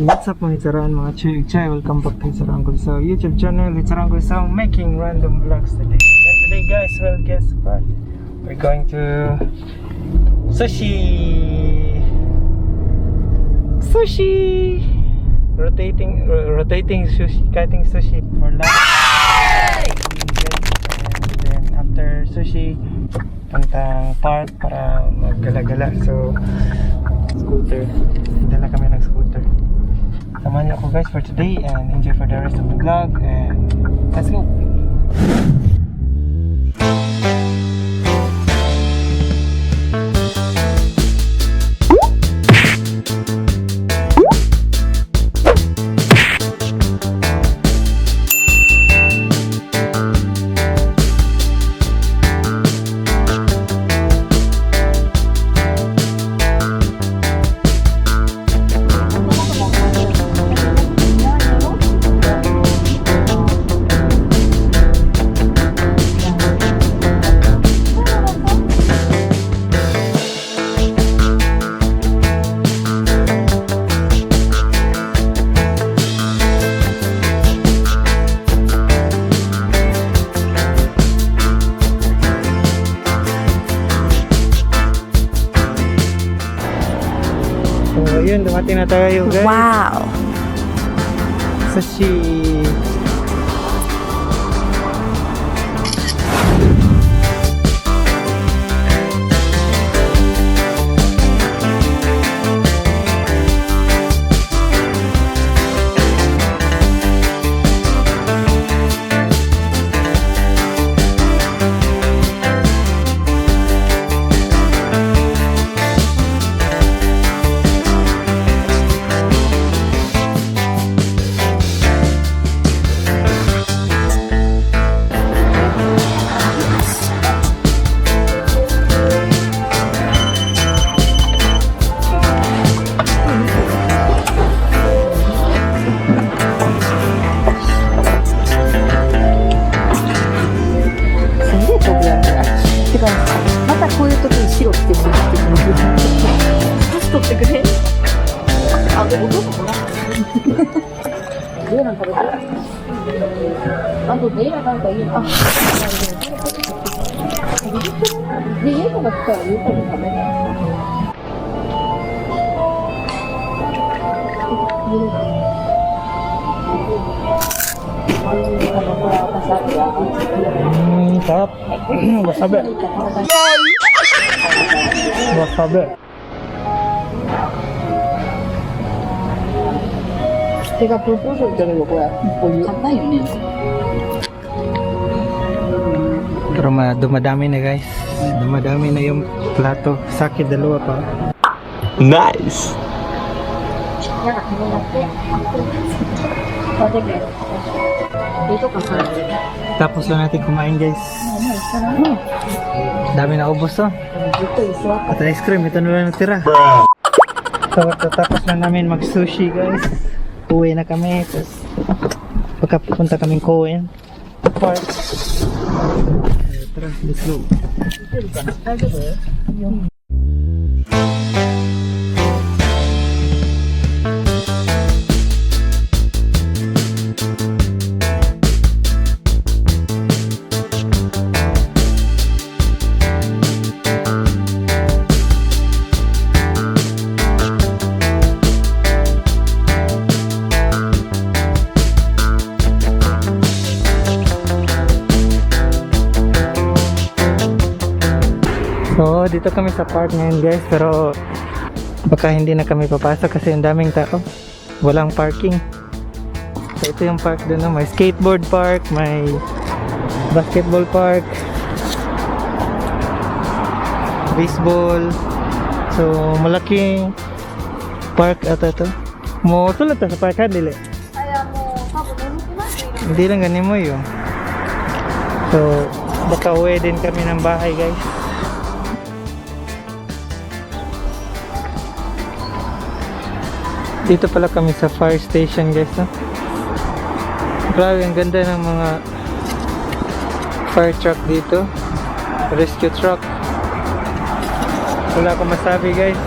What's up mga Itzaran, mga Chay? Welcome back to Itzaran Kulisao YouTube channel. Itzaran Kulisao making random vlogs today. And today guys, well guess what? We're going to sushi! Rotating sushi, cutting sushi for lunch. And then after sushi, puntang park para maggala-gala. So, scooter. Dala kami ng scooter. Samahan niyo ako guys for today and enjoy for the rest of the vlog and let's go! So ayun, dumating na tayo guys. Wow! Sushi! Sarap. Wasabi. Wasabi. 제가 불꽃을 때는 요거야. 간단히 있네. Pero dumadami na guys. Dumadami na yung plato. Saki dalawa pa. Nice! Dito ka sa Tapos lang natin kumain guys. Dami na ubos to. At ice cream, ito na lang natira. So tapos lang namin mag sushi guys. Uwi na kami. Tapos pagkapunta kaming Koen Park. Tara, let's go. So dito kami sa park ngayon guys, pero baka hindi na kami papasok kasi ang daming tao, walang parking. So ito yung park doon, no? May skateboard park, may basketball park, baseball. So malaking park ata ito. Mo tulad ta sa park ha, dili? Hindi lang ganin mo yun. So baka uwi din kami ng bahay guys. Dito pala kami sa fire station guys, no? Grabe, ang ganda ng mga fire truck dito, rescue truck. Wala akong masabi guys.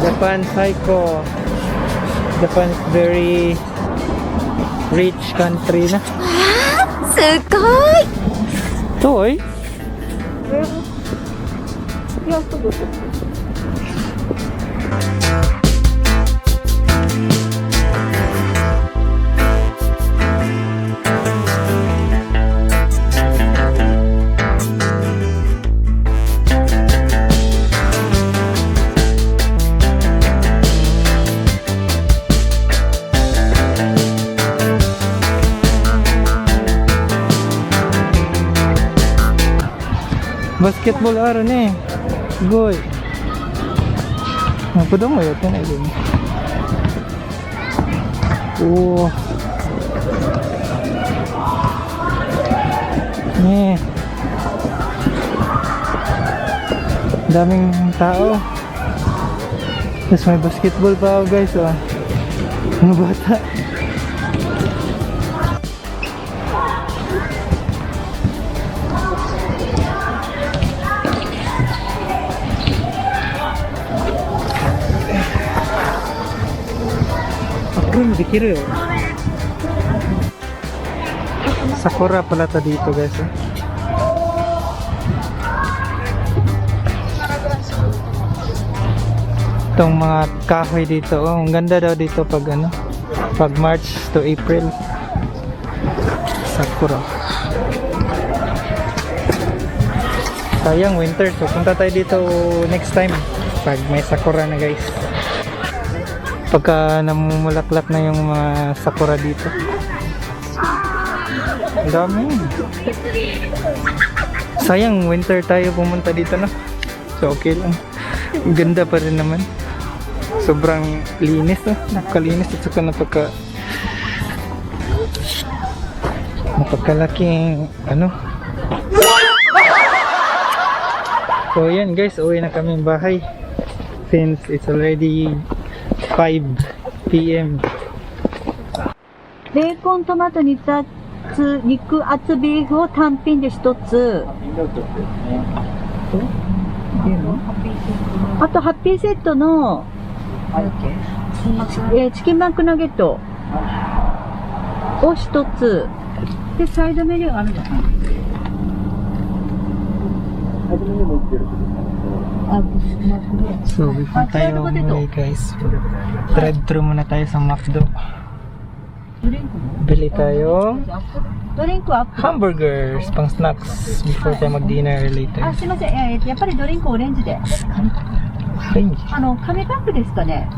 Japan Psycho. Japan is very rich country na. すごい Toy? Я с тобой. Basketball aro ne. Goy. Apa dong ya kan ini? Oh. Nih. Daming tao. Terus may basketball pa guys, oh. Mga bata. Dikiru. Sakura pala ta dito guys. Itong mga kahoy dito, oh, ang ganda daw dito pag ano, pag March to April. Sakura. Sayang winter, so punta tayo dito next time pag may sakura na guys. Pagka namumulaklak na yung mga sakura dito. Ang dami. Sayang winter tayo pumunta dito na. So okay lang. Ganda pa rin naman. Sobrang linis, no? Nakalinis at saka napakalaking ano. So yan guys, uwi na kami bahay since it's already 5 p.m. ベーコントマト煮つ肉厚ビーフを単品で1つあとハッピーセットのチキンバックナゲットを1つでサイドメニューがあるじゃない。 So before tayo umuwi guys, drive-thru muna tayo sa McDo. Bili tayo ドリンクはアップ hamburgers pang snacks before tayo mag-dinner later. あ、すいません、やっぱりドリンクオレンジでOrange. 紙パックですかね。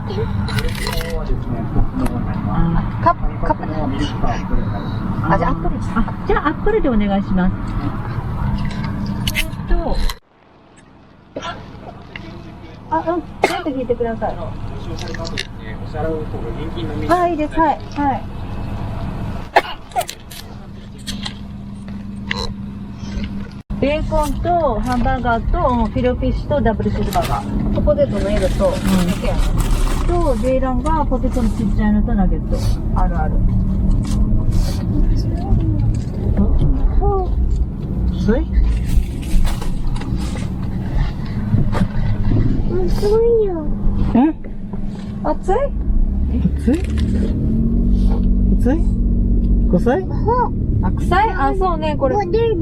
カップであ、じゃあアップルです。あ、じゃあアップルでお願いします。あ、うん、ちょっと聞いてください。あ、いいです。はい、はい。ベーコンとハンバーガーとフィレオフィッシュとダブルチーズバーガー。ポテトの L と、とベイランがポテトのちっちゃいのとナゲット。あるある。Soy? 暑いよ。熱い？暑い？暑い？臭い？あ、臭い？あ、そうね、これ。モデル。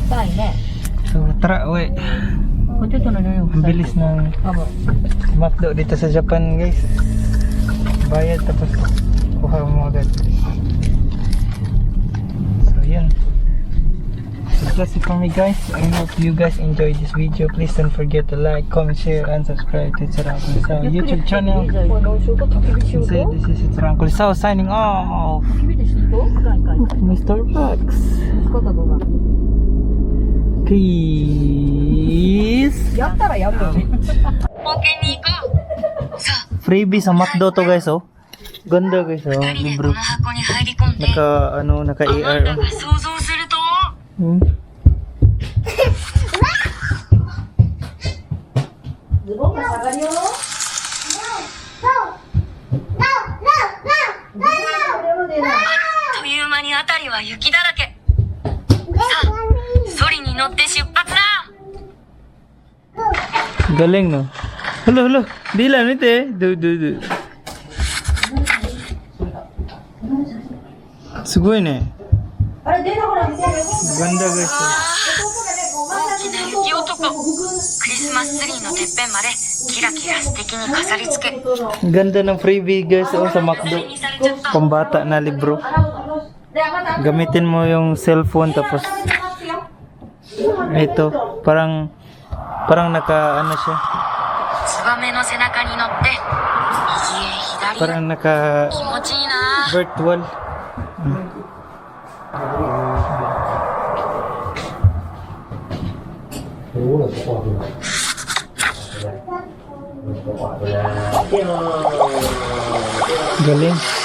臭いね。 So tara, uwi. ポテトの量 Ang 臭い。 bilis ng McDo dito sa Japan guys. Bayad tapos kuha mo agad. So yan. So that's it for me guys. I hope you guys enjoyed this video. Please don't forget to like, comment, share, and subscribe to Itzarang Kulisao YouTube channel. So this is Itzarang Kulisao signing off. Mr. Bucks. Peace. やったらやるよね。 Freebie sa McDo to guys, oh. Ganda guys, oh. Libro. Naka AR. Hmm. Toいう間に辺りは雪だらけ。さあ、ソリに乗って出 Galing, no? Hello. Dila, nite. Do. Sugoi ne. Ganda guys. 大きな雪男クリスマスツリーのてっぺんまでキラキラ素敵に飾り付け Ganda ng freebie guys sa McDo. Pambata na libro. Gamitin mo yung cellphone tapos ito parang naka ano siya. ツバメの背中に乗って右へ左へ Parang naka 気持ちいいな virtual. Galing.